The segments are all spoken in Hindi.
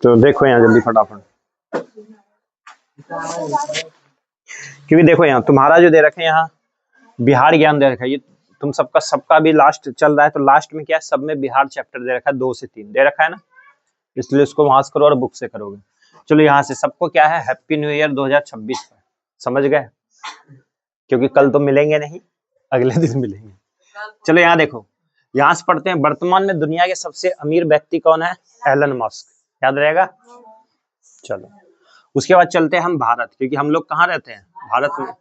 तो देखो यहाँ जल्दी फटाफट, क्योंकि देखो यहाँ तुम्हारा जो दे रखे हैं यहाँ बिहार ज्ञान दे रखा है, ये तुम सबका भी लास्ट चल रहा है, तो लास्ट में क्या है, सब में बिहार चैप्टर दे रखा है, 2 से 3 दे रखा है ना, इसलिए उसको वहां से करो और बुक से करोगे। चलो यहाँ से सबको क्या है, हैप्पी न्यू ईयर 2026 का, समझ गए, क्योंकि कल तो मिलेंगे नहीं, अगले दिन मिलेंगे। चलो यहाँ देखो, यहाँ से पढ़ते हैं, वर्तमान में दुनिया के सबसे अमीर व्यक्ति कौन है, एलन मस्क, याद रहेगा। चलो उसके बाद चलते हैं हम भारत, क्योंकि हम लोग कहाँ रहते हैं, भारत में।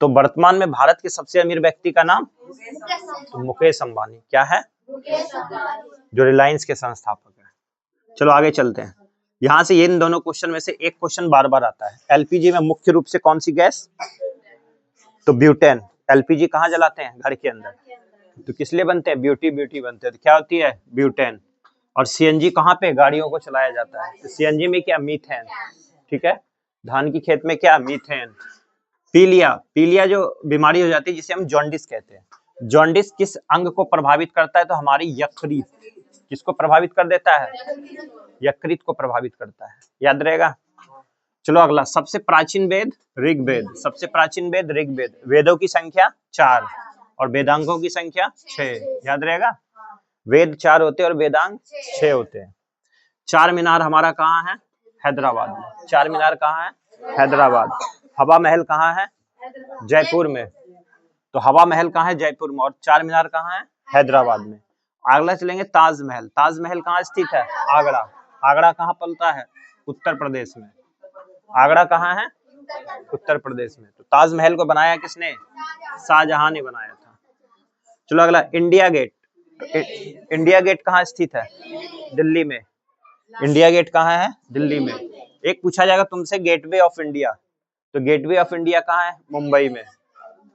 तो वर्तमान में भारत के सबसे अमीर व्यक्ति का नाम तो मुकेश अंबानी, क्या है, जो रिलायंस के संस्थापक है। चलो आगे चलते हैं, यहाँ से इन दोनों क्वेश्चन में से एक क्वेश्चन बार बार आता है, एलपीजी में मुख्य रूप से कौन सी गैस, तो ब्यूटेन। एलपीजी कहाँ जलाते हैं, घर के अंदर, तो किस लिए बनते हैं, ब्यूटी बनते हैं, तो क्या होती है, ब्यूटेन। और सीएनजी कहाँ पे, गाड़ियों को चलाया जाता है, तो सीएनजी में क्या, मीथेन, ठीक है, धान की खेत में क्या, मीथेन। पीलिया जो बीमारी हो जाती है जिसे हम जॉन्डिस कहते हैं, जॉन्डिस किस अंग को प्रभावित करता है, तो हमारी यकृत, किसको प्रभावित कर देता है, यकृत को प्रभावित करता है, याद रहेगा। चलो अगला, सबसे प्राचीन वेद ऋग्वेद, सबसे प्राचीन वेद ऋग्वेद, वेदों की संख्या 4 और वेदांगों की संख्या 6, याद रहेगा, वेद 4 होते हैं और वेदांग 6 होते हैं। चार मीनार हमारा कहाँ है, हैदराबाद में, चार मीनार कहाँ है, हैदराबाद। हवा महल कहाँ है, जयपुर में, तो हवा महल कहाँ है, जयपुर में, और चार मीनार कहाँ है, हैदराबाद में। अगला चलेंगे ताजमहल, ताजमहल कहाँ स्थित है, आगरा, आगरा कहाँ पलता है, उत्तर प्रदेश में, आगरा कहाँ है, उत्तर प्रदेश में। तो ताजमहल को बनाया किसने, शाहजहां ने बनाया था। चलो अगला, इंडिया गेट, इंडिया गेट कहाँ स्थित है, दिल्ली में, इंडिया गेट कहाँ है, दिल्ली में। एक पूछा जाएगा तुमसे गेटवे ऑफ इंडिया, तो गेटवे ऑफ इंडिया कहाँ है, मुंबई में,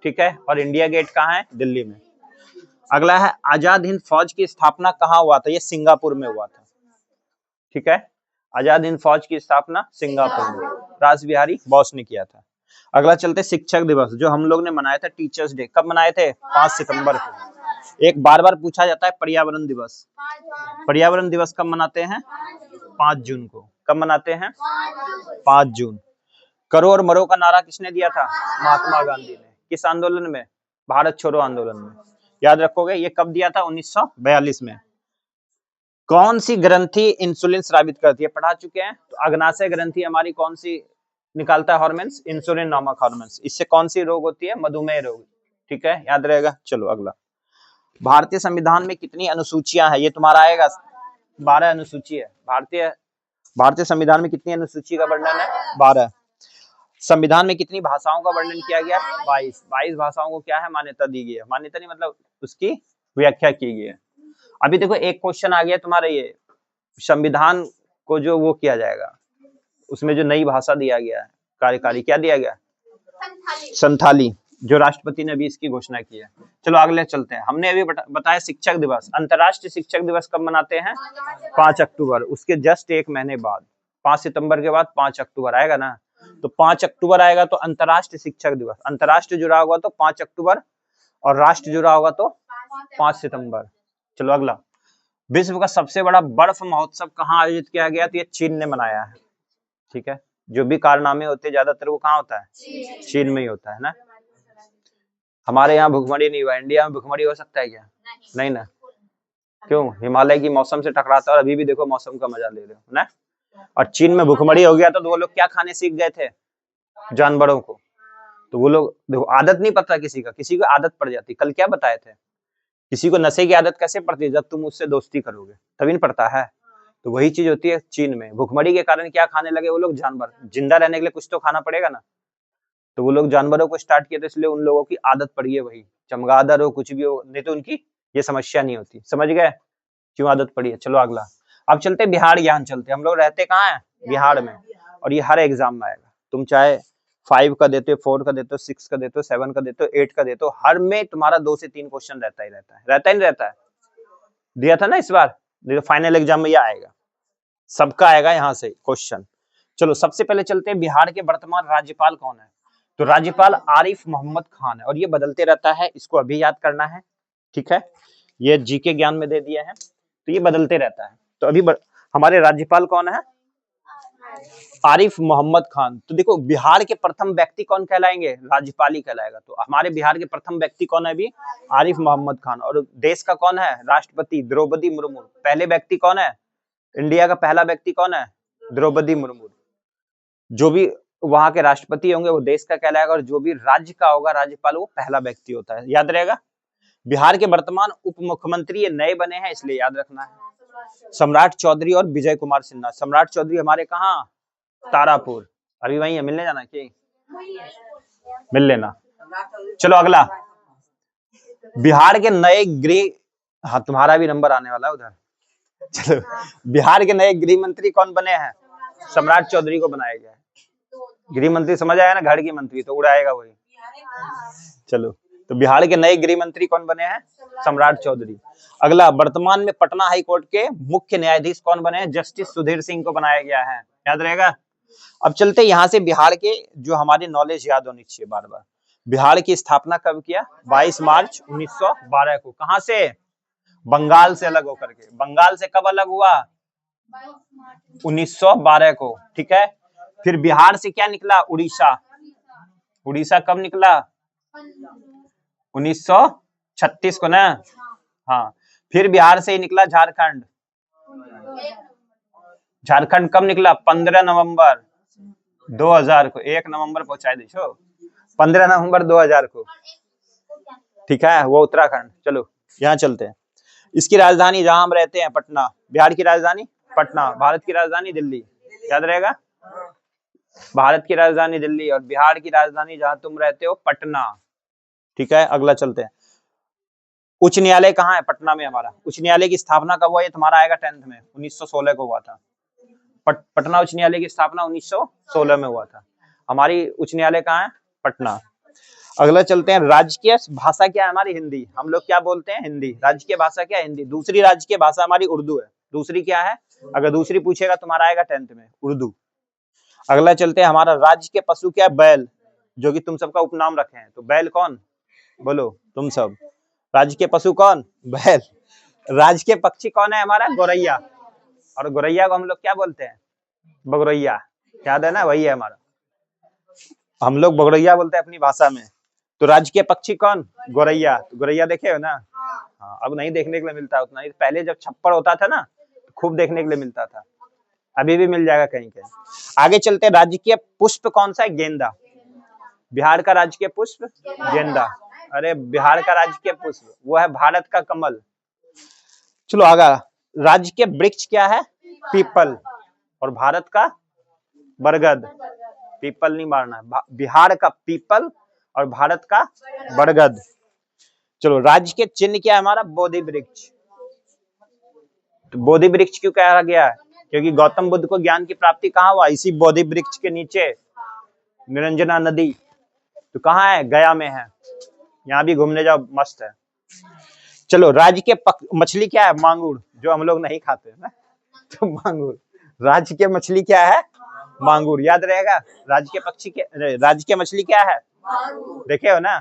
ठीक है, और इंडिया गेट कहाँ है, दिल्ली में। अगला है, आजाद हिंद फौज की स्थापना कहाँ हुआ था, ये सिंगापुर में हुआ था, ठीक है, आजाद हिंद फौज की स्थापना सिंगापुर में, रास बिहारी बोस ने किया था। अगला चलते शिक्षक दिवस, जो हम लोग ने मनाया था, टीचर्स डे, कब मनाए थे, 5 सितंबर को। एक बार बार पूछा जाता है पर्यावरण दिवस, पर्यावरण दिवस कब मनाते हैं, 5 जून को, कब मनाते हैं, 5 जून। करो और मरो का नारा किसने दिया था, महात्मा गांधी ने, किस आंदोलन में, भारत छोड़ो आंदोलन में, याद रखोगे, ये कब दिया था, 1942 में। कौन सी ग्रंथि इंसुलिन स्रावित करती है, पढ़ा चुके हैं, तो अग्नाशय ग्रंथि हमारी कौन सी निकालता है हार्मोन्स, इंसुलिन नामक हार्मोन्स, इससे कौन सी रोग होती है, मधुमेह रोग, ठीक है, याद रहेगा। चलो अगला, भारतीय संविधान में कितनी अनुसूचियां हैं, ये तुम्हारा आएगा, 12 अनुसूची है, भारतीय संविधान में कितनी अनुसूची का वर्णन है, 12। संविधान में कितनी भाषाओं का वर्णन किया गया, 22 भाषाओं को क्या है, मान्यता दी गई है, मान्यता नहीं मतलब उसकी व्याख्या की गई है। अभी देखो एक क्वेश्चन आ गया तुम्हारे, ये संविधान को जो वो किया जाएगा, उसमें जो नई भाषा दिया गया है, कार्यकारी क्या दिया गया, संथाली, जो राष्ट्रपति ने अभी इसकी घोषणा की है। चलो अगले चलते हैं, हमने अभी बताया शिक्षक दिवस, अंतर्राष्ट्रीय शिक्षक दिवस कब मनाते हैं, 5 अक्टूबर, उसके जस्ट एक महीने बाद, 5 सितंबर के बाद 5 अक्टूबर आएगा ना, तो 5 अक्टूबर आएगा तो अंतर्राष्ट्रीय शिक्षक दिवस, अंतर्राष्ट्रीय जुड़ा होगा तो 5 अक्टूबर और राष्ट्र जुड़ा होगा तो 5 सितंबर। चलो अगला, विश्व का सबसे बड़ा बर्फ महोत्सव कहाँ आयोजित किया गया, तो ये चीन ने मनाया है, ठीक है, जो भी कारनामे होते हैं ज्यादातर वो कहाँ होता है, चीन में ही होता है ना। हमारे यहाँ भुखमरी नहीं हुआ, इंडिया में भुखमरी हो सकता है क्या, नहीं ना, क्यों, हिमालय की मौसम से टकराता है, और अभी भी देखो मौसम का मजा ले रहे हो ना। और चीन में भुखमरी हो गया तो वो लोग क्या खाने सीख गए थे, जानवरों को, तो वो लोग देखो, आदत नहीं पड़ता किसी को आदत पड़ जाती, कल क्या बताए थे, किसी को नशे की आदत कैसे पड़ती है, जब तुम उससे दोस्ती करोगे तभी नहीं पड़ता है, तो वही चीज होती है चीन में, भुखमरी के कारण क्या खाने लगे वो लोग, जानवर, जिंदा रहने के लिए कुछ तो खाना पड़ेगा ना, तो वो लोग जानवरों को स्टार्ट किया, तो इसलिए उन लोगों की आदत पड़ गई है, वही चमगादड़ हो कुछ भी हो, नहीं तो उनकी ये समस्या नहीं होती, समझ गए क्यों आदत पड़ी है। चलो अगला, अब चलते बिहार ज्ञान, चलते, हम लोग रहते कहाँ है, बिहार में, और ये हर एग्जाम में आएगा, तुम चाहे 5 का देते हो, 4 का देते हो, 6 का देते हो, 7 का देते हो, 8 का देते हो, हर में तुम्हारा 2 से 3 क्वेश्चन रहता ही रहता है, रहता ही नहीं रहता है, दिया था ना इस बार, फाइनल एग्जाम में यह आएगा, सबका आएगा यहाँ से क्वेश्चन। चलो सबसे पहले चलते हैं, बिहार के वर्तमान राज्यपाल कौन है, तो राज्यपाल आरिफ मोहम्मद खान है, और ये बदलते रहता है, इसको अभी याद करना है, ठीक है, ये जीके ज्ञान में दे दिया है, तो ये बदलते रहता है, तो अभी हमारे राज्यपाल कौन है? आरिफ मोहम्मद खान। तो देखो बिहार के प्रथम व्यक्ति कौन कहलाएंगे? राज्यपाल ही कहलाएगा। तो हमारे बिहार के प्रथम व्यक्ति कौन है अभी? आरिफ मोहम्मद खान। और देश का कौन है? राष्ट्रपति द्रौपदी मुर्मू। पहले व्यक्ति कौन है? इंडिया का पहला व्यक्ति कौन है? द्रौपदी मुर्मू। जो भी वहां के राष्ट्रपति होंगे वो देश का कहलाएगा, और जो भी राज्य का होगा राज्यपाल वो पहला व्यक्ति होता है। याद रहेगा। बिहार के वर्तमान उप मुख्यमंत्री ये नए बने हैं, इसलिए याद रखना है। सम्राट चौधरी और विजय कुमार सिन्हा। सम्राट चौधरी हमारे कहाँ? तारापुर। अभी वही है, मिलने जाना कि मिल लेना। चलो अगला, बिहार के नए गृह, हाँ तुम्हारा भी नंबर आने वाला है उधर। चलो, बिहार के नए गृह मंत्री कौन बने हैं? सम्राट चौधरी को बनाया गया है। गृह मंत्री समझ आया ना, घर की मंत्री तो उड़ाएगा वही। चलो, तो बिहार के नए गृह मंत्री कौन बने हैं? सम्राट चौधरी। अगला, वर्तमान में पटना हाई कोर्ट के मुख्य न्यायाधीश कौन बने हैं? जस्टिस सुधीर सिंह को बनाया गया है। याद रहेगा। अब चलते यहाँ से बिहार के जो हमारी नॉलेज याद होनी चाहिए बार बार। बिहार की स्थापना कब किया? 22 मार्च 1912 को। कहाँ से? बंगाल से अलग होकर के। बंगाल से कब अलग हुआ? 1912 को। ठीक है। फिर बिहार से क्या निकला? उड़ीसा। उड़ीसा कब निकला? 1936 को ना। हाँ। फिर बिहार से ही निकला झारखंड। झारखंड कब निकला? 15 नवंबर 2000 को। 1 नवंबर पहुंचाए दीछो, 15 नवंबर 2000 को। ठीक है, वो उत्तराखंड। चलो यहाँ चलते हैं। इसकी राजधानी जहां हम रहते हैं पटना। बिहार की राजधानी पटना। भारत की राजधानी दिल्ली। याद रहेगा। भारत की राजधानी दिल्ली और बिहार की राजधानी जहां तुम रहते हो पटना। ठीक है, अगला चलते हैं। उच्च न्यायालय कहाँ है? पटना में हमारा। उच्च न्यायालय की स्थापना कब हुआ? ये तुम्हारा आएगा 10th में। 1916 को हुआ था। पटना उच्च न्यायालय की स्थापना 1916 में हुआ था। हमारी उच्च न्यायालय कहाँ है? पटना। अगला चलते हैं। राजकीय भाषा क्या है हमारी? हिंदी। हम लोग क्या बोलते हैं? हिंदी। राजकीय भाषा क्या है? हिंदी। दूसरी राजकीय भाषा हमारी उर्दू है। दूसरी क्या है? अगर दूसरी पूछेगा तुम्हारा आएगा 10th में, उर्दू। अगला चलते हैं। हमारा राज्य के पशु क्या है? बैल, जो कि तुम सबका उपनाम रखे हैं। तो बैल कौन? बोलो तुम सब। राज्य के पशु कौन? बैल। राज्य के पक्षी कौन है हमारा? गौरैया। और गौरैया को हम लोग क्या बोलते हैं? बगरैया। याद है ना, वही है हमारा। हम लोग बगरैया बोलते हैं अपनी भाषा में। तो राज्य के पक्षी कौन? गौरैया। तो गौरैया देखे हो ना। हाँ, अब नहीं देखने के लिए मिलता है उतना। पहले जब छप्पर होता था ना तो खूब देखने के लिए मिलता था। अभी भी मिल जाएगा कहीं कहीं। आगे चलते हैं। राज्य पुष्प कौन सा है? गेंदा। बिहार का राजकीय पुष्प गेंदा। अरे बिहार का राजकीय पुष्प वो है भारत का कमल। चलो आगे। राज्य के वृक्ष क्या है? पीपल। और भारत का बरगद। पीपल नहीं मारना है। बिहार का पीपल और भारत का बरगद। चलो, राज्य के चिन्ह क्या है हमारा? बोधि वृक्ष। तो बोधि वृक्ष क्यों कहा गया है? क्योंकि गौतम बुद्ध को ज्ञान की प्राप्ति कहाँ हुआ? इसी बोधि वृक्ष के नीचे। निरंजना नदी तो कहाँ है? गया में है। यहाँ भी घूमने जाओ, मस्त है। चलो, राज्य के मछली क्या है? मांगुर, जो हम लोग नहीं खाते ना। तो मांगुर। राज्य के मछली क्या है? मांगुर। याद रहेगा। राज्य के पक्षी के, राज्य के मछली क्या है? देखे हो ना।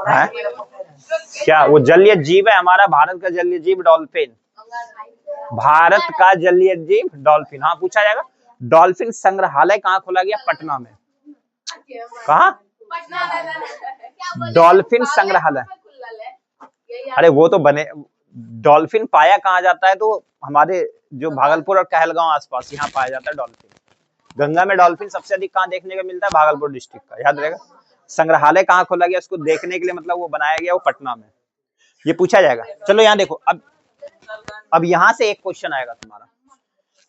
है? क्या वो जलीय जीव है हमारा? भारत का जलीय जीव डॉल्फिन। भारत का जलीय जीव डॉल्फिन। हाँ, पूछा जाएगा। डॉल्फिन संग्रहालय कहाँ खोला गया? पटना में। कहाँ? डॉल्फिन संग्रहालय। अरे वो तो बने। डॉल्फिन पाया कहाँ जाता है? तो हमारे जो भागलपुर और कहलगांव आसपास, यहाँ पाया जाता है डॉल्फिन। गंगा में डॉल्फिन सबसे अधिक कहाँ देखने को मिलता है? भागलपुर डिस्ट्रिक्ट का। याद रहेगा। संग्रहालय कहाँ खोला गया उसको देखने के लिए? मतलब वो बनाया गया वो पटना में। ये पूछा जाएगा। चलो यहाँ देखो। अब यहाँ से एक क्वेश्चन आएगा तुम्हारा।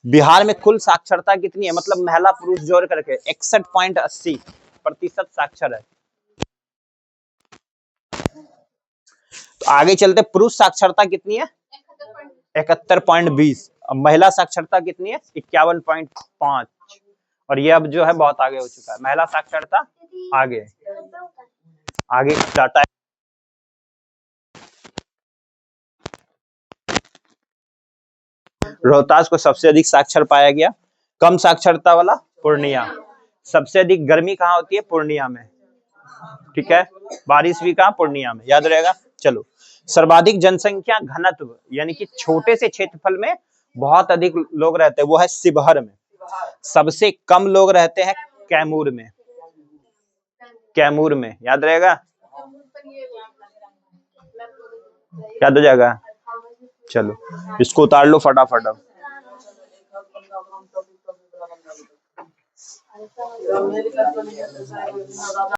बिहार में कुल साक्षरता कितनी है? मतलब महिला पुरुष जोड़ करके 61.80% साक्षर है। तो आगे चलते। पुरुष साक्षरता कितनी है? 71.20। अब महिला साक्षरता कितनी है? 51.5। और ये अब जो है बहुत आगे हो चुका है महिला साक्षरता। आगे आगे डाटा। रोहतास को सबसे अधिक साक्षर पाया गया। कम साक्षरता वाला पूर्णिया। सबसे अधिक गर्मी कहाँ होती है? पूर्णिया में। ठीक है। बारिश भी कहाँ? पूर्णिया में। याद रहेगा। चलो, सर्वाधिक जनसंख्या घनत्व यानी कि छोटे से क्षेत्रफल में बहुत अधिक लोग रहते हैं वो है शिवहर में। सबसे कम लोग रहते हैं कैमूर में। कैमूर में याद रहेगा, याद हो जाएगा। चलो इसको उतार लो फटाफट अब।